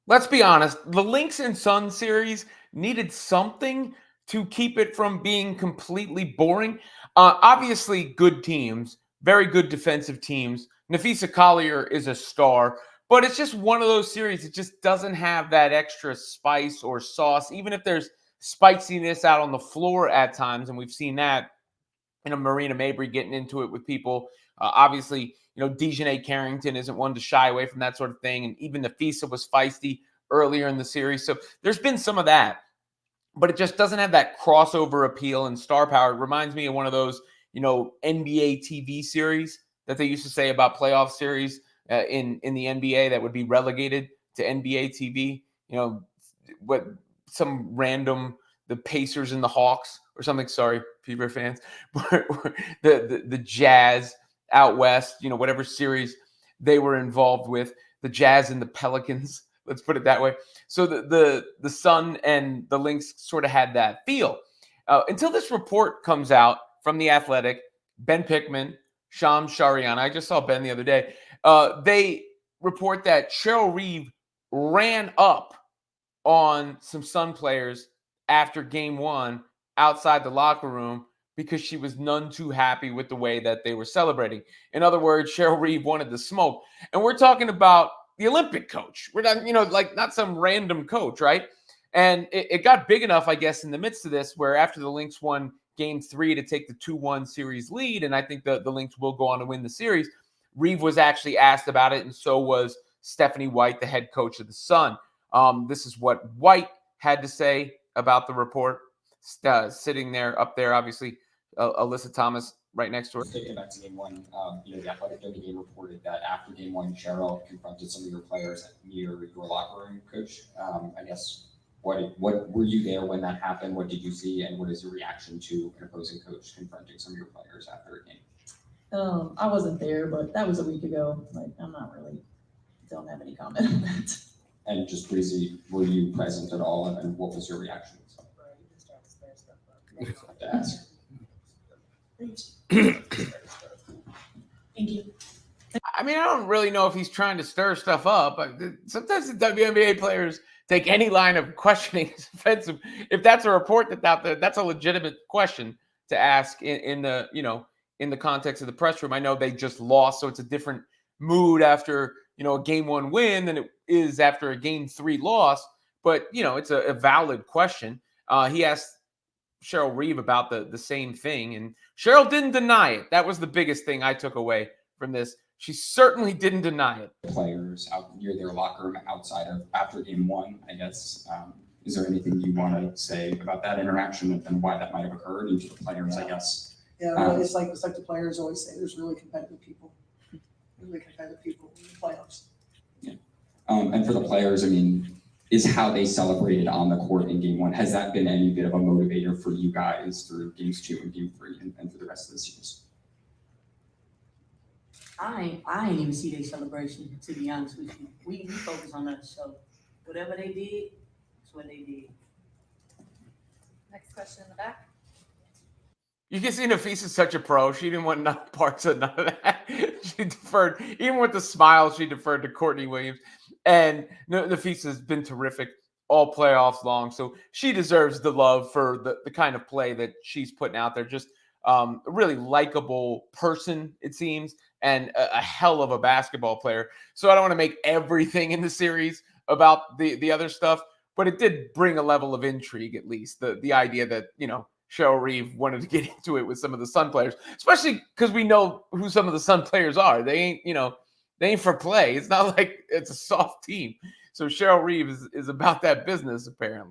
Let's be honest, the Lynx and Sun series needed something to keep it from being completely boring. Obviously, good teams, very good defensive teams. Nafisa Collier is a star, but it's just one of those series. It just doesn't have that extra spice or sauce, even if there's spiciness out on the floor at times, and we've seen that Marina Mabry getting into it with people. Obviously, Dejanay Carrington isn't one to shy away from that sort of thing. And even Nafisa was feisty earlier in the series. So there's been some of that, but it just doesn't have that crossover appeal and star power. It reminds me of one of those, NBA TV series that they used to say about playoff series in the NBA that would be relegated to NBA TV. What some random the Pacers and the Hawks or something. Sorry, Fever fans, the Jazz out west. Whatever series they were involved with, the Jazz and the Pelicans. Let's put it that way. So the Sun and the Lynx sort of had that feel until this report comes out from the Athletic. Ben Pickman, Shams Sharian. I just saw Ben the other day. They report that Cheryl Reeve ran up on some Sun players after game one outside the locker room because she was none too happy with the way that they were celebrating. In other words, Cheryl Reeve wanted the smoke. And we're talking about the Olympic coach. We're not, like not some random coach, right? And it got big enough, I guess, in the midst of this, where after the Lynx won game 3 to take the 2-1 series lead, and I think the Lynx will go on to win the series, Reeve was actually asked about it, and so was Stephanie White, the head coach of the Sun. This is what White had to say about the report. Sitting there, up there, obviously, Alyssa Thomas right next to her. Taking back to game one, the Athletic during the game reported that after game one, Cheryl confronted some of your players near your locker room, Coach. I guess what were you there when that happened? What did you see, and what is your reaction to an opposing coach confronting some of your players after a game? I wasn't there, but that was a week ago. Don't have any comment on that. And just briefly, were you present at all, and what was your reaction? I have to ask. Thank you. I mean, I don't really know if he's trying to stir stuff up. Sometimes the WNBA players take any line of questioning as offensive. If that's a report that's out there, that's a legitimate question to ask in the context of the press room. I know they just lost, so it's a different mood after a game 1 win than it is after a game 3 loss. But it's a valid question. He asked Cheryl Reeve about the same thing, and Cheryl didn't deny it. That was the biggest thing I took away from this. She certainly didn't deny it. Players out near their locker room outside of after game 1, I guess. Is there anything you want to say about that interaction and why that might have occurred, and to the players, I guess? Yeah, well, it's like the players always say. There's really competitive people. Really competitive people in the playoffs. Yeah, and for the players, I mean, is how they celebrated on the court in game 1. Has that been any bit of a motivator for you guys through games 2 and game 3 and for the rest of the series? I ain't even see their celebration, to be honest with you. We focus on us, so whatever they did, that's what they did. Next question in the back. You can see Nafisa's such a pro. She didn't want none parts of none of that. She deferred, even with the smile, she deferred to Courtney Williams. And Nafisa's been terrific all playoffs long. So she deserves the love for the kind of play that she's putting out there. Just a really likable person, it seems, and a hell of a basketball player. So I don't want to make everything in the series about the other stuff, but it did bring a level of intrigue, at least. The idea that, Cheryl Reeve wanted to get into it with some of the Sun players, especially because we know who some of the Sun players are. They ain't for play. It's not like it's a soft team. So Cheryl Reeve is about that business, apparently.